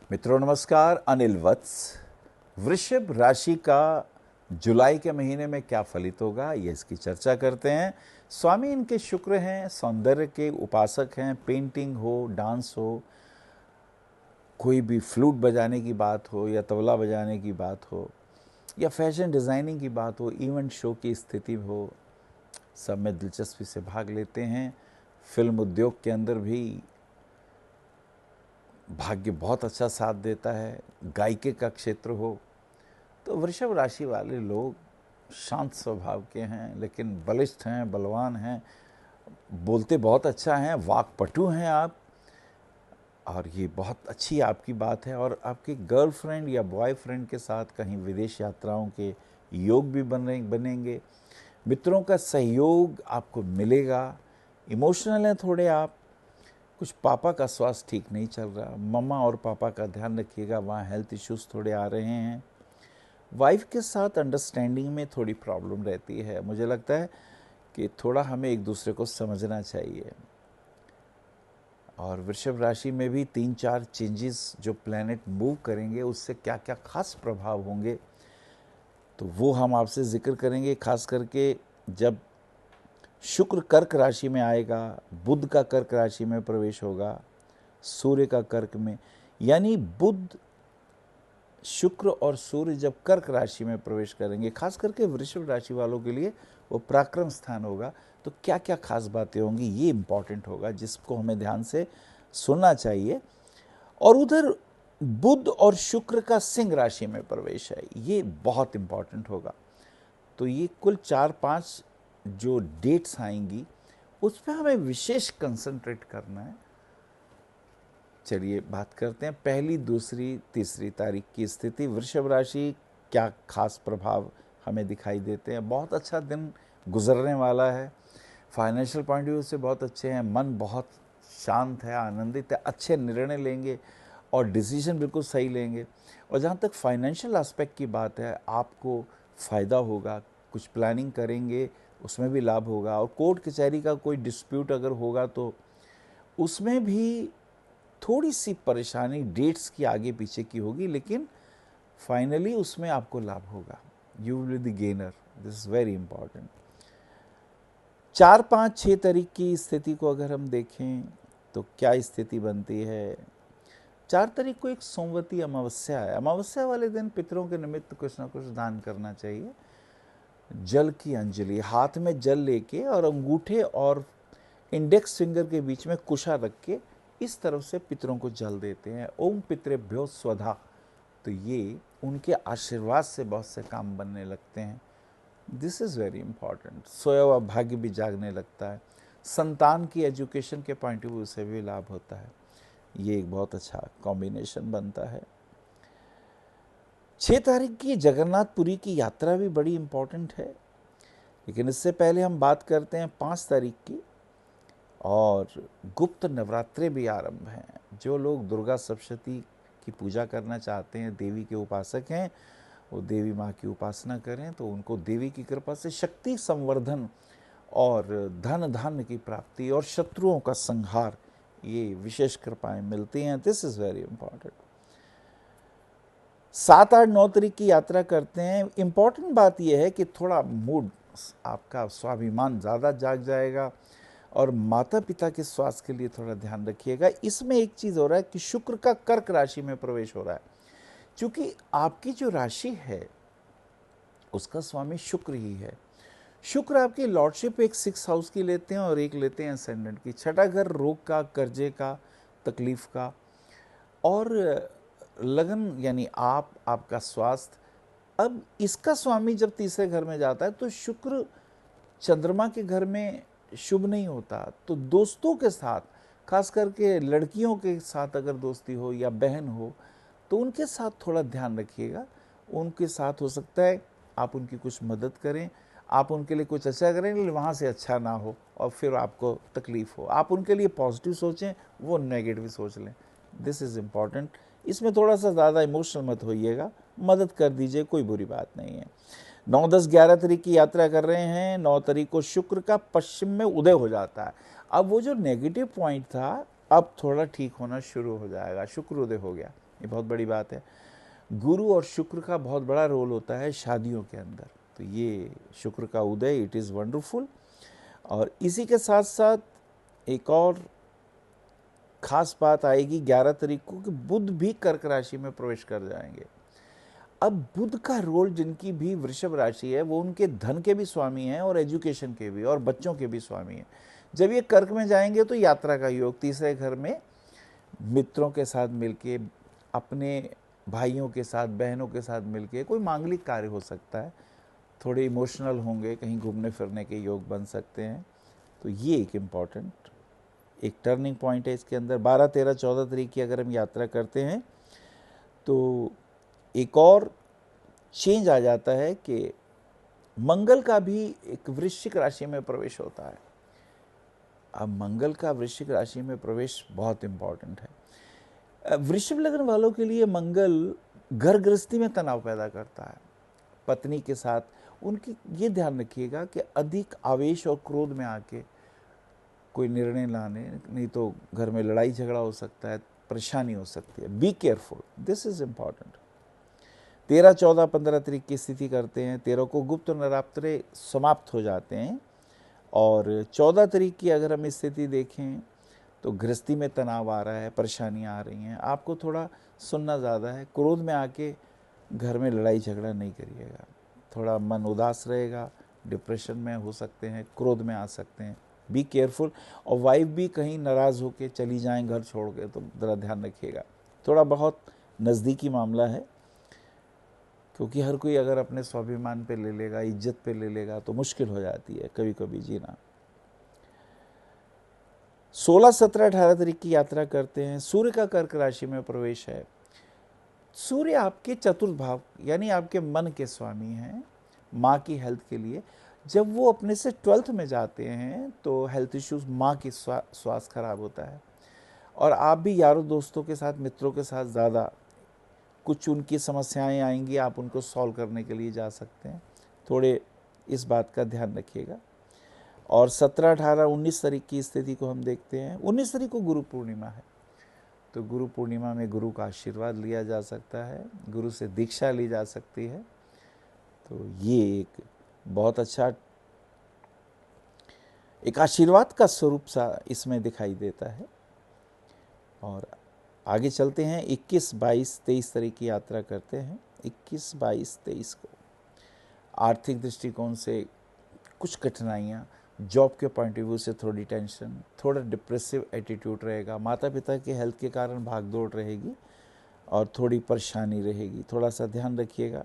मित्रों नमस्कार। अनिल वत्स। वृषभ राशि का जुलाई के महीने में क्या फलित होगा, ये इसकी चर्चा करते हैं। स्वामी इनके शुक्र हैं, सौंदर्य के उपासक हैं। पेंटिंग हो, डांस हो, कोई भी फ्लूट बजाने की बात हो या तबला बजाने की बात हो या फैशन डिज़ाइनिंग की बात हो, इवेंट शो की स्थिति हो, सब में दिलचस्पी से भाग लेते हैं। फिल्म उद्योग के अंदर भी भाग्य बहुत अच्छा साथ देता है। गायकी का क्षेत्र हो तो वृषभ राशि वाले लोग शांत स्वभाव के हैं, लेकिन बलिष्ठ हैं, बलवान हैं, बोलते बहुत अच्छा हैं, वाक्पटु हैं आप। और ये बहुत अच्छी आपकी बात है। और आपके गर्लफ्रेंड या बॉयफ्रेंड के साथ कहीं विदेश यात्राओं के योग भी बनेंगे। मित्रों का सहयोग आपको मिलेगा। इमोशनल हैं थोड़े आप। कुछ पापा का स्वास्थ्य ठीक नहीं चल रहा, मम्मा और पापा का ध्यान रखिएगा, वहाँ हेल्थ इश्यूज थोड़े आ रहे हैं। वाइफ के साथ अंडरस्टैंडिंग में थोड़ी प्रॉब्लम रहती है। मुझे लगता है कि थोड़ा हमें एक दूसरे को समझना चाहिए। और वृषभ राशि में भी 3-4 चेंजेस जो प्लैनेट मूव करेंगे, उससे क्या क्या खास प्रभाव होंगे, तो वो हम आपसे जिक्र करेंगे। खास करके जब शुक्र कर्क राशि में आएगा, बुध का कर्क राशि में प्रवेश होगा, सूर्य का कर्क में, यानी बुध, शुक्र और सूर्य जब कर्क राशि में प्रवेश करेंगे, खास करके वृषभ राशि वालों के लिए वो पराक्रम स्थान होगा। तो क्या क्या खास बातें होंगी, ये इम्पॉर्टेंट होगा, जिसको हमें ध्यान से सुनना चाहिए। और उधर बुध और शुक्र का सिंह राशि में प्रवेश है, ये बहुत इम्पॉर्टेंट होगा। तो ये कुल 4-5 जो डेट्स आएंगी, उस पर हमें विशेष कंसंट्रेट करना है। चलिए बात करते हैं पहली, दूसरी, तीसरी तारीख की स्थिति। वृषभ राशि, क्या खास प्रभाव हमें दिखाई देते हैं। बहुत अच्छा दिन गुजरने वाला है। फाइनेंशियल पॉइंट ऑफ व्यू से बहुत अच्छे हैं। मन बहुत शांत है, आनंदित है, अच्छे निर्णय लेंगे और डिसीजन बिल्कुल सही लेंगे। और जहाँ तक फाइनेंशियल एस्पेक्ट की बात है, आपको फ़ायदा होगा। कुछ प्लानिंग करेंगे, उसमें भी लाभ होगा। और कोर्ट कचहरी का कोई डिस्प्यूट अगर होगा तो उसमें भी थोड़ी सी परेशानी डेट्स की आगे पीछे की होगी, लेकिन फाइनली उसमें आपको लाभ होगा। You will be the gainer, this is very important. 4-5-6 तारीख की स्थिति को अगर हम देखें तो क्या स्थिति बनती है। 4 तारीख को एक सोमवती अमावस्या है। अमावस्या वाले दिन पितरों के निमित्त कुछ ना कुछ दान करना चाहिए। जल की अंजलि, हाथ में जल लेके और अंगूठे और इंडेक्स फिंगर के बीच में कुशा रख के इस तरफ से पितरों को जल देते हैं। ओम पितृभ्यो स्वधा। तो ये उनके आशीर्वाद से बहुत से काम बनने लगते हैं। This is very important. सोया हुआ भाग्य भी जागने लगता है। संतान की एजुकेशन के पॉइंट ऑफ व्यू से भी लाभ होता है। ये एक बहुत अच्छा कॉम्बिनेशन बनता है। 6 तारीख की जगन्नाथपुरी की यात्रा भी बड़ी इंपॉर्टेंट है। लेकिन इससे पहले हम बात करते हैं 5 तारीख की। और गुप्त नवरात्रे भी आरंभ हैं। जो लोग दुर्गा सप्तशती की पूजा करना चाहते हैं, देवी के उपासक हैं, वो देवी माँ की उपासना करें तो उनको देवी की कृपा से शक्ति संवर्धन और धन धान्य की प्राप्ति और शत्रुओं का संहार, ये विशेष कृपाएं मिलती हैं। This is very important. 7-8-9 तारीख की यात्रा करते हैं। इम्पॉर्टेंट बात यह है कि थोड़ा मूड, आपका स्वाभिमान ज़्यादा जाग जाएगा और माता पिता के स्वास्थ्य के लिए थोड़ा ध्यान रखिएगा। इसमें एक चीज़ हो रहा है कि शुक्र का कर्क राशि में प्रवेश हो रहा है। क्योंकि आपकी जो राशि है उसका स्वामी शुक्र ही है। शुक्र आपकी लॉर्डशिप एक 6 हाउस की लेते हैं और एक लेते हैं असेंडेंट की। छठा घर रोग का, कर्जे का, तकलीफ का और लगन, यानी आपका स्वास्थ्य। अब इसका स्वामी जब तीसरे घर में जाता है तो शुक्र चंद्रमा के घर में शुभ नहीं होता। तो दोस्तों के साथ, खास करके लड़कियों के साथ अगर दोस्ती हो या बहन हो तो उनके साथ थोड़ा ध्यान रखिएगा। उनके साथ हो सकता है आप उनकी कुछ मदद करें, आप उनके लिए कुछ अच्छा करें, लेकिन वहाँ से अच्छा ना हो और फिर आपको तकलीफ हो। आप उनके लिए पॉजिटिव सोचें, वो नेगेटिव सोच लें। This is important. इसमें थोड़ा सा ज़्यादा इमोशनल मत होइएगा, मदद कर दीजिए, कोई बुरी बात नहीं है। 9-10-11 तारीख की यात्रा कर रहे हैं। 9 तारीख को शुक्र का पश्चिम में उदय हो जाता है। अब वो जो नेगेटिव पॉइंट था, अब थोड़ा ठीक होना शुरू हो जाएगा। शुक्र उदय हो गया, ये बहुत बड़ी बात है। गुरु और शुक्र का बहुत बड़ा रोल होता है शादियों के अंदर, तो ये शुक्र का उदय, इट इज़ वंडरफुल। और इसी के साथ साथ एक और खास बात आएगी 11 तारीख को कि बुध भी कर्क राशि में प्रवेश कर जाएंगे। अब बुध का रोल जिनकी भी वृषभ राशि है वो उनके धन के भी स्वामी हैं और एजुकेशन के भी और बच्चों के भी स्वामी हैं। जब ये कर्क में जाएंगे तो यात्रा का योग, तीसरे घर में मित्रों के साथ मिलके, अपने भाइयों के साथ, बहनों के साथ मिलके कोई मांगलिक कार्य हो सकता है, थोड़े इमोशनल होंगे, कहीं घूमने फिरने के योग बन सकते हैं। तो ये एक इम्पॉर्टेंट एक टर्निंग पॉइंट है इसके अंदर। 12, 13, 14 तारीख की अगर हम यात्रा करते हैं तो एक और चेंज आ जाता है कि मंगल का भी एक वृश्चिक राशि में प्रवेश होता है। अब मंगल का वृश्चिक राशि में प्रवेश बहुत इम्पॉर्टेंट है। वृषभ लग्न वालों के लिए मंगल घर गृहस्थी में तनाव पैदा करता है। पत्नी के साथ उनकी ये ध्यान रखिएगा कि अधिक आवेश और क्रोध में आके कोई निर्णय लाने, नहीं तो घर में लड़ाई झगड़ा हो सकता है, परेशानी हो सकती है। Be careful, this is important. 13, 14, 15 तारीख की स्थिति करते हैं। 13 को गुप्त नवरात्रे समाप्त हो जाते हैं और 14 तारीख की अगर हम स्थिति देखें तो गृहस्थी में तनाव आ रहा है, परेशानियां आ रही हैं, आपको थोड़ा सुनना ज़्यादा है। क्रोध में आके घर में लड़ाई झगड़ा नहीं करिएगा, थोड़ा मन उदास रहेगा, डिप्रेशन में हो सकते हैं, क्रोध में आ सकते हैं। Be careful. और वाइफ भी कहीं नाराज़ होके चली जाएं घर छोड़ के, तो ज़रा ध्यान रखिएगा। थोड़ा बहुत नज़दीकी मामला है, क्योंकि हर कोई अगर अपने स्वाभिमान पे ले लेगा, इज्जत पे ले लेगा, तो मुश्किल हो जाती है कभी कभी जीना। 16, 17, 18 तारीख की यात्रा करते हैं। सूर्य का कर्क राशि में प्रवेश है। सूर्य आपके चतुर्थ भाव यानी आपके मन के स्वामी हैं, माँ की हेल्थ के लिए। जब वो अपने से 12th में जाते हैं तो हेल्थ इश्यूज, माँ की स्वास्थ्य खराब होता है। और आप भी यारों दोस्तों के साथ, मित्रों के साथ ज़्यादा कुछ उनकी समस्याएं आएंगी, आप उनको सॉल्व करने के लिए जा सकते हैं। थोड़े इस बात का ध्यान रखिएगा। और 17, 18, 19 तारीख की स्थिति को हम देखते हैं। 19 तारीख को गुरु पूर्णिमा है, तो गुरु पूर्णिमा में गुरु का आशीर्वाद लिया जा सकता है, गुरु से दीक्षा ली जा सकती है। तो ये एक बहुत अच्छा एक आशीर्वाद का स्वरूप सा इसमें दिखाई देता है। और आगे चलते हैं। 21, 22, 23 तारीख की यात्रा करते हैं। 21, 22, 23 को आर्थिक दृष्टिकोण से कुछ कठिनाइयाँ, जॉब के पॉइंट ऑफ व्यू से थोड़ी टेंशन, थोड़ा डिप्रेसिव एटीट्यूड रहेगा, माता पिता के हेल्थ के कारण भागदौड़ रहेगी और थोड़ी परेशानी रहेगी, थोड़ा सा ध्यान रखिएगा।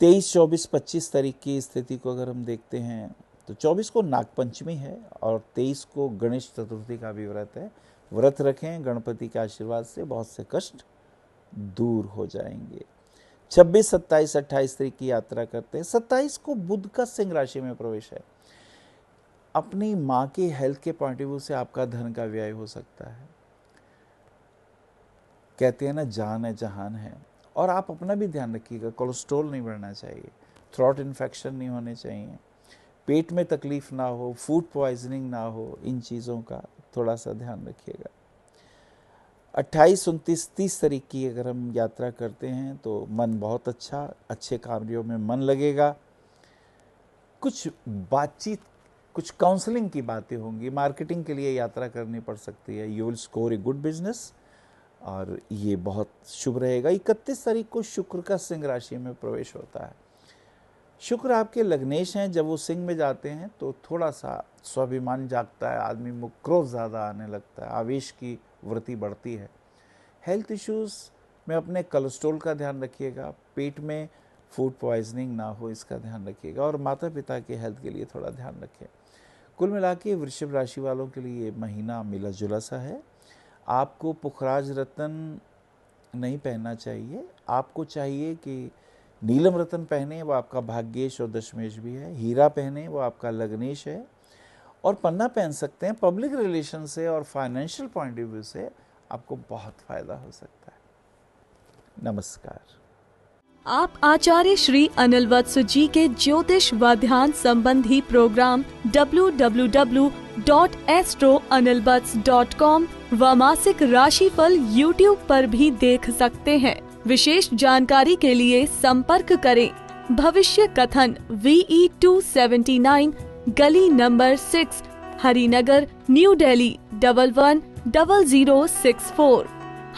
23, 24, 25 तारीख की स्थिति को अगर हम देखते हैं तो 24 को नागपंचमी है और 23 को गणेश चतुर्थी का भी व्रत है। व्रत रखें, गणपति के आशीर्वाद से बहुत से कष्ट दूर हो जाएंगे। 26, 27, 28 तारीख की यात्रा करते हैं। 27 को बुध का सिंह राशि में प्रवेश है। अपनी माँ की हेल्थ के पॉइंट ऑफ व्यू से आपका धन का व्यय हो सकता है। कहते हैं ना, जान है जहान है। और आप अपना भी ध्यान रखिएगा, कोलेस्ट्रॉल नहीं बढ़ना चाहिए, थ्रोट इन्फेक्शन नहीं होने चाहिए, पेट में तकलीफ ना हो, फूड पॉइजनिंग ना हो, इन चीज़ों का थोड़ा सा ध्यान रखिएगा। 28, 29, 30 तारीख की अगर हम यात्रा करते हैं तो मन बहुत अच्छा, अच्छे कार्यों में मन लगेगा। कुछ बातचीत, कुछ काउंसलिंग की बातें होंगी, मार्केटिंग के लिए यात्रा करनी पड़ सकती है। You will score a good business और ये बहुत शुभ रहेगा। 31 तारीख को शुक्र का सिंह राशि में प्रवेश होता है। शुक्र आपके लग्नेश हैं, जब वो सिंह में जाते हैं तो थोड़ा सा स्वाभिमान जागता है, आदमी में क्रोध ज़्यादा आने लगता है, आवेश की वृत्ति बढ़ती है। हेल्थ इश्यूज़ में अपने कोलेस्ट्रॉल का ध्यान रखिएगा, पेट में फूड पॉइजनिंग ना हो इसका ध्यान रखिएगा और माता पिता के हेल्थ के लिए थोड़ा ध्यान रखें। कुल मिला के वृषभ राशि वालों के लिए महीना मिला जुला सा है। आपको पुखराज रत्न नहीं पहनना चाहिए, आपको चाहिए कि नीलम रत्न पहने, वो आपका भाग्येश और दशमेश भी है। हीरा पहने, वो आपका लग्नेश है। और पन्ना पहन सकते हैं। पब्लिक रिलेशन से और फाइनेंशियल पॉइंट ऑफ व्यू से आपको बहुत फ़ायदा हो सकता है। नमस्कार। आप आचार्य श्री अनिल वत्स जी के ज्योतिष व ध्यान संबंधी प्रोग्राम www.astroanilvats.com व मासिक राशिफल YouTube पर भी देख सकते हैं। विशेष जानकारी के लिए संपर्क करें भविष्य कथन VE 279 गली नंबर 6 हरिनगर न्यू दिल्ली 110064।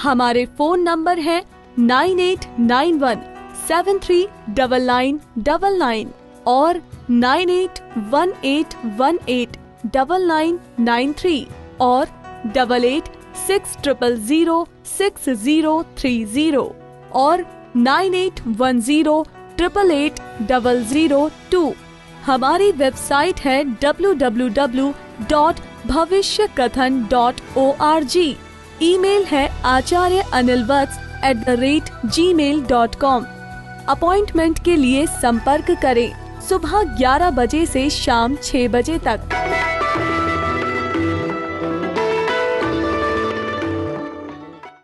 हमारे फोन नंबर है 9891739999 और 9818189993 और 8860006030 और 9810880002। हमारी वेबसाइट है www.bhavishyakathan.org। ईमेल है acharyaanilvats@gmail.com। अपॉइंटमेंट के लिए संपर्क करें सुबह 11 बजे से शाम 6 बजे तक।